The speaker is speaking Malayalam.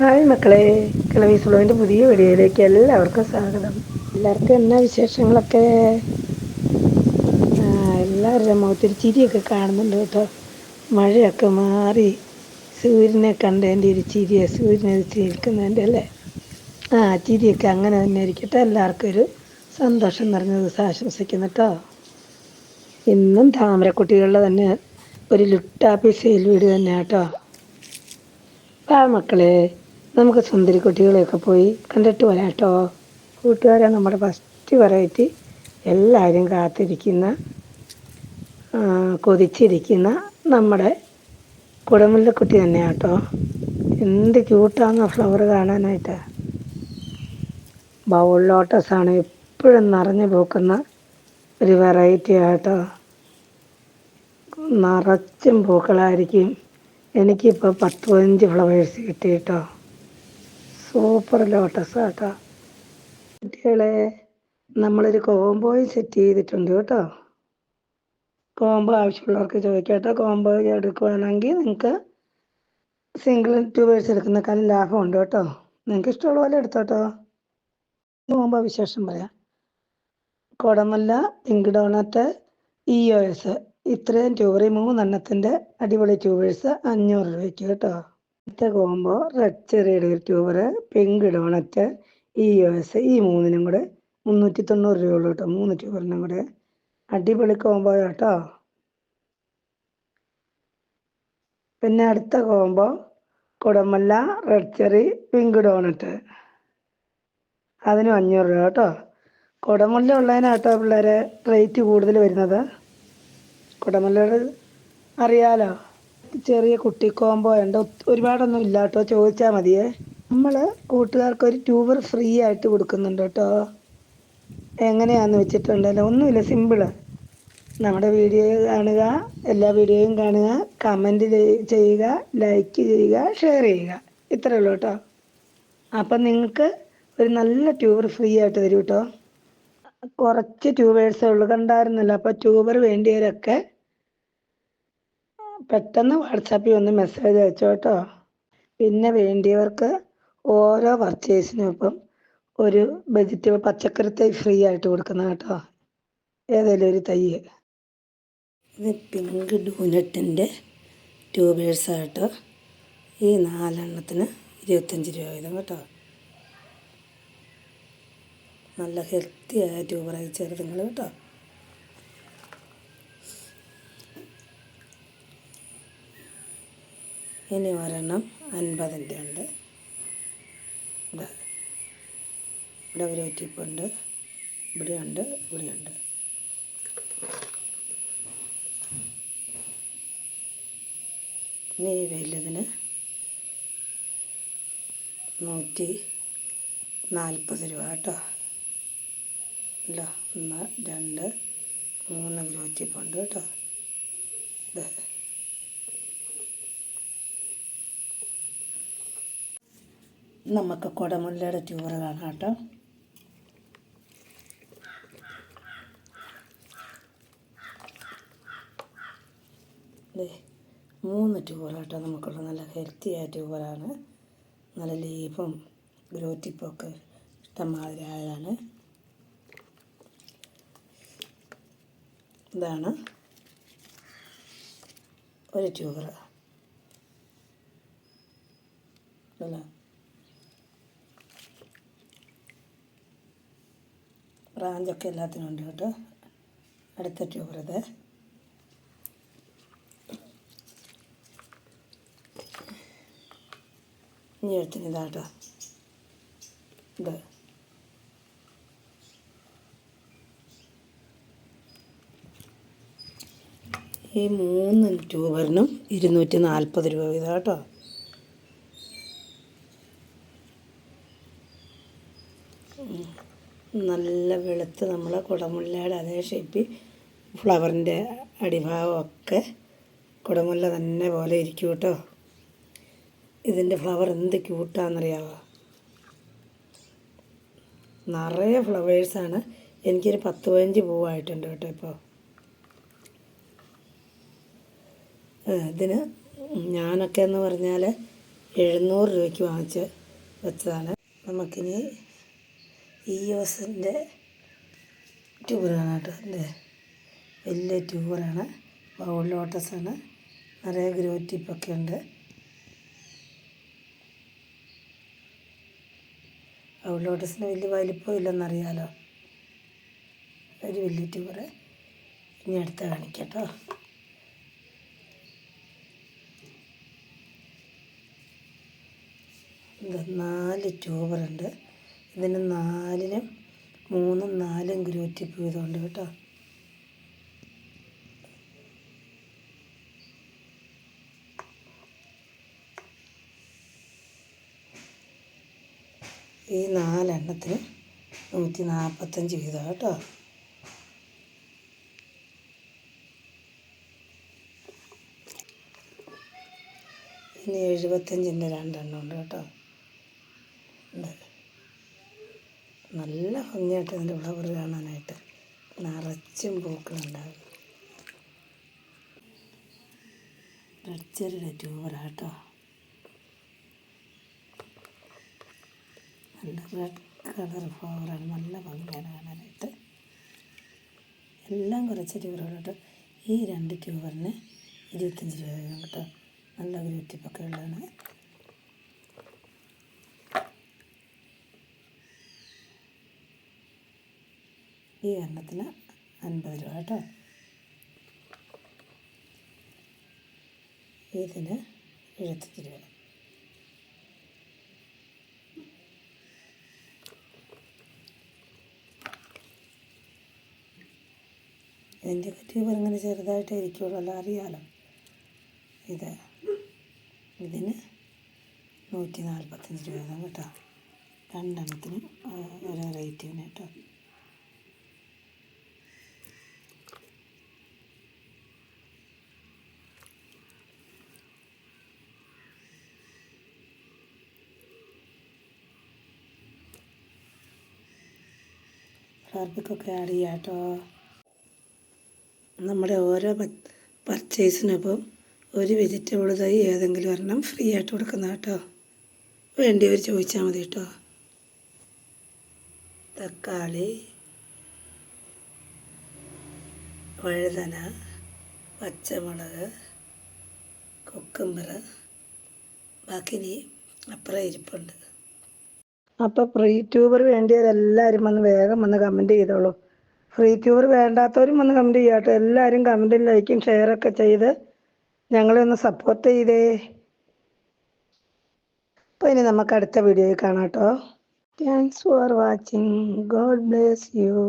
ഹായ് മക്കളെ, കിളവി സുളുവിൻ്റെ പുതിയ വീഡിയോയിലേക്ക് എല്ലാവർക്കും സ്വാഗതം. എല്ലാവർക്കും എന്നാ വിശേഷങ്ങളൊക്കെ? എല്ലാവരുടെ മുഖത്തൊരു ചിരിയൊക്കെ കാണുന്നുണ്ട് കേട്ടോ. മഴയൊക്കെ മാറി സൂര്യനെ കണ്ടതിൻ്റെ ഒരു ചിരിയാണ്, സൂര്യനെ ചിരിക്കുന്നതിൻ്റെ അല്ലേ. ചിരിയൊക്കെ അങ്ങനെ തന്നെ ഇരിക്കട്ടെ. എല്ലാവർക്കും ഒരു സന്തോഷം നിറഞ്ഞ ദിവസം ആശംസിക്കുന്നു കേട്ടോ. ഇന്നും താമരക്കുട്ടികളുടെ തന്നെ ഒരു ലുട്ടാപ്പി സെയിൽ വീഡിയോ തന്നെയാണ് കേട്ടോ. മക്കളെ, നമുക്ക് സുന്ദരി കുട്ടികളെയൊക്കെ പോയി കണ്ടിട്ട് വരാം കേട്ടോ. കൂട്ടുകാരെ, നമ്മുടെ ഫസ്റ്റ് വെറൈറ്റി എല്ലാവരും കാത്തിരിക്കുന്ന കൊതിച്ചിരിക്കുന്ന നമ്മുടെ കുടമുല്ലക്കുട്ടി തന്നെയാണ് കേട്ടോ. എന്ത് ക്യൂട്ടാണ് ഫ്ലവർ കാണാനായിട്ട്. ബൗൾ ലോട്ടസാണ് എപ്പോഴും നിറഞ്ഞു പോക്കുന്ന ഒരു വെറൈറ്റി ആട്ടോ. നിറച്ചും പൂക്കളായിരിക്കും. എനിക്കിപ്പോൾ 10-15 ഫ്ലവേഴ്സ് കിട്ടി കേട്ടോ. സൂപ്പർ ലോട്ടസ് കേട്ടോ. കുട്ടികളെ, നമ്മളൊരു കോംബോയും സെറ്റ് ചെയ്തിട്ടുണ്ട് കേട്ടോ. കോംബോ ആവശ്യമുള്ളവർക്ക് ചോദിക്കാം കേട്ടോ. കോംബോ എടുക്കുകയാണെങ്കിൽ നിങ്ങൾക്ക് സിംഗിൾ ട്യൂബേഴ്സ് എടുക്കുന്നേക്കാളും ലാഭമുണ്ട് കേട്ടോ. നിങ്ങൾക്ക് ഇഷ്ടമുള്ള പോലെ എടുത്തോട്ടോ. കോംബോ വിശേഷം പറയാം. കുടമുല്ല, പിങ്ക് ഡോണറ്റ്, EOS ഇത്രയും ട്യൂബർ, 3 അടിപൊളി ട്യൂബേഴ്സ് 500 രൂപയ്ക്ക് കേട്ടോ. അടുത്ത കോംബോ റെഡ് ചെറിയുടെ ഒരു ട്യൂബർ, പിങ്ക് ഡോണറ്റ്, EOS ഈ 3 കൂടെ 390 രൂപയുള്ളൂ കേട്ടോ. 3 ട്യൂബറിനും കൂടെ അടിപൊളി കോംബോ കേട്ടോ. പിന്നെ അടുത്ത കോംബോ കുടമുല്ല, റെഡ് ചെറി, പിങ്ക് ഡോണറ്റ്, അതിനും 500 രൂപ കേട്ടോ. കുടമുല്ല ഉള്ളതിനാട്ടോ പിള്ളേരെ റേറ്റ് കൂടുതൽ വരുന്നത്. കുടമുല്ലയുടെ അറിയാലോ, ചെറിയ കുട്ടി കോംബോ ഉണ്ട്. ഒരുപാടൊന്നും ഇല്ല കേട്ടോ, ചോദിച്ചാൽ മതിയേ. നമ്മൾ കൂട്ടുകാർക്ക് ഒരു ട്യൂബർ ഫ്രീ ആയിട്ട് കൊടുക്കുന്നുണ്ട് കേട്ടോ. എങ്ങനെയാണെന്ന് വെച്ചിട്ടുണ്ടല്ലോ, ഒന്നുമില്ല, സിമ്പിള്. നമ്മുടെ വീഡിയോ കാണുക, എല്ലാ വീഡിയോയും കാണുക, കമൻറ്റ് ചെയ്യുക, ലൈക്ക് ചെയ്യുക, ഷെയർ ചെയ്യുക, ഇത്രയേ ഉള്ളൂ കേട്ടോ. അപ്പം നിങ്ങൾക്ക് ഒരു നല്ല ട്യൂബർ ഫ്രീ ആയിട്ട് തരും കേട്ടോ. കുറച്ച് ട്യൂബേഴ്സേ ഉള്ളൂ, കണ്ടായിരുന്നല്ലോ. അപ്പോൾ ട്യൂബർ വേണ്ടിയവരൊക്കെ പെട്ടെന്ന് വാട്സാപ്പിൽ ഒന്ന് മെസ്സേജ് അയച്ചോ കേട്ടോ. പിന്നെ വേണ്ടിയവർക്ക് ഓരോ പർച്ചേസിനും ഇപ്പം ഒരു വെജിറ്റബിൾ പച്ചക്കറി തൈ ഫ്രീ ആയിട്ട് കൊടുക്കുന്ന കേട്ടോ. ഏതെങ്കിലും ഒരു തൈ. ഇത് പിങ്ക് ഡൂനറ്റിൻ്റെ ട്യൂബേഴ്സാട്ടോ. ഈ 4 25 രൂപ വീതം കേട്ടോ. നല്ല ഹെൽത്തിയായ ട്യൂബറായി ചെറുതുങ്ങൾ കേട്ടോ. ഇനി ഒരെണ്ണം 50 ഉണ്ട്. ഇവിടെ ഒരു ടിപ്പുണ്ട്, ഇവിടെയുണ്ട്, ഇവിടെയുണ്ട്. ഇനി ഈ വലുതിന് 140 രൂപ കേട്ടോ. ഇല്ല, 1, 2, 3 ഗ്രോറ്റിപ്പുണ്ട് കേട്ടോ. ഇത് നമുക്ക് കുടമുല്ലയുടെ ട്യൂബർ കാണാം കേട്ടോ. അല്ലേ, 3 ട്യൂബർ കേട്ടോ നമുക്കുള്ള. നല്ല ഹെൽത്തിയായ ട്യൂബറാണ്. നല്ല ലീഫും ഗ്രോറ്റിപ്പൊക്കെ ഇഷ്ടംമാതിരി ആയതാണ്. ഇതാണ് ഒരു ട്യൂബർ അല്ല. ബ്രാഞ്ചൊക്കെ എല്ലാത്തിനും ഉണ്ട് കേട്ടോ. അടുത്ത ട്യൂബർ ഇത്. ഇനി എടുത്തിന് ഇതാട്ടോ. ഇത് ഈ 3 ട്യൂബറിനും 240 രൂപ വീതം കേട്ടോ. നല്ല വെളുത്ത് നമ്മളെ കുടമുല്ലയുടെ അതേ ഷേപ്പിൽ ഫ്ലവറിൻ്റെ അടിഭാഗമൊക്കെ കുടമുല്ല തന്നെ പോലെ ഇരിക്കും കേട്ടോ. ഇതിൻ്റെ ഫ്ലവർ എന്ത് ക്യൂട്ടാണെന്നറിയാമോ. നിറയെ ഫ്ലവേഴ്സാണ്. എനിക്കൊരു 10-15 പൂവായിട്ടുണ്ട് കേട്ടോ ഇപ്പോൾ. ഇതിന് ഞാനൊക്കെ എന്ന് പറഞ്ഞാൽ 700 രൂപയ്ക്ക് വാങ്ങിച്ച് വെച്ചതാണ്. നമുക്കിനി EOSൻ്റെ ട്യൂബർ കാണാം കേട്ടോ. എൻ്റെ വലിയ ട്യൂബറാണ്, ബൗൾ ലോട്ടസാണ്, നിറയെ ഗ്രോ ടിപ്പൊക്കെ ഉണ്ട്. ബൗൾ ലോട്ടസിന് വലിയ വലിപ്പം ഇല്ലെന്നറിയാലോ. ഒരു വലിയ ട്യൂബർ. ഇനി അടുത്ത കാണിക്കാം കേട്ടോ. ഇത് 4 ട്യൂബറുണ്ട്. ഇതിന് 4നും 3ഉം 4ഉം ഗ്രോ ടിപ്പ് വീതമുണ്ട് കേട്ടോ. ഈ 4 എണ്ണത്തിന് 145 വീതം കേട്ടോ. ഇനി 75ൻ്റെ 2 എണ്ണം ഉണ്ട് കേട്ടോ. നല്ല ഭംഗിയായിട്ട് ഇതിൻ്റെ ഫ്ലവർ കാണാനായിട്ട്, നിറച്ചും പൂക്കളുണ്ടാകും. റെഡ് ചെറിയുടെ ട്യൂബറാട്ടോ. നല്ല റെഡ് കളർ ഫ്ലവറാണ്, നല്ല ഭംഗിയാണ് കാണാനായിട്ട്. എല്ലാം കുറച്ച് ട്യൂബറുകളോട്ട്. ഈ 2 ട്യൂബറിന് 25 രൂപ കേട്ടോ. നല്ല ഗ്രൂറ്റിപ്പൊക്കെ ഉള്ളതാണ്. ഈ എണ്ണത്തിന് 50 രൂപ കേട്ടോ. ഇതിന് 75 രൂപ. ഇതിൻ്റെ ട്യൂബർ ഇങ്ങനെ ചെറുതായിട്ട് ഇരിക്കുള്ളൂ, അറിയാലോ. ഇതിന് 145 രൂപ കേട്ടോ. 2 എണ്ണത്തിനും ഓരോ റേറ്റിന് കേട്ടോ. ഫ്ലവർബിക്കൊക്കെ ആഡ് ചെയ്യാം കേട്ടോ. നമ്മുടെ ഓരോ പർച്ചേസിനൊപ്പം ഒരു വെജിറ്റബിൾ തൈ ഏതെങ്കിലും ഒരെണ്ണം ഫ്രീ ആയിട്ട് കൊടുക്കുന്ന കേട്ടോ. വേണ്ടിയവർ ചോദിച്ചാൽ മതി കേട്ടോ. തക്കാളി, വഴുതന, പച്ചമുളക്, കുക്കുംബർ, ബാക്കി ഇനി അപ്പുറം ഇരിപ്പുണ്ട്. അപ്പോൾ ഫ്രീ ട്യൂബർ വേണ്ടിയവരെല്ലാവരും വേഗം വന്ന് കമൻറ്റ് ചെയ്തോളൂ. ഫ്രീ ട്യൂബർ വേണ്ടാത്തവരും വന്ന് കമൻറ്റ് ചെയ്യാം കേട്ടോ. എല്ലാവരും കമൻറ്റും ലൈക്കും ഷെയറൊക്കെ ചെയ്ത് ഞങ്ങളെ ഒന്ന് സപ്പോർട്ട് ചെയ്തേ. അപ്പോൾ ഇനി നമുക്ക് അടുത്ത വീഡിയോയിൽ കാണാം കേട്ടോ. Thanks for watching. God bless you.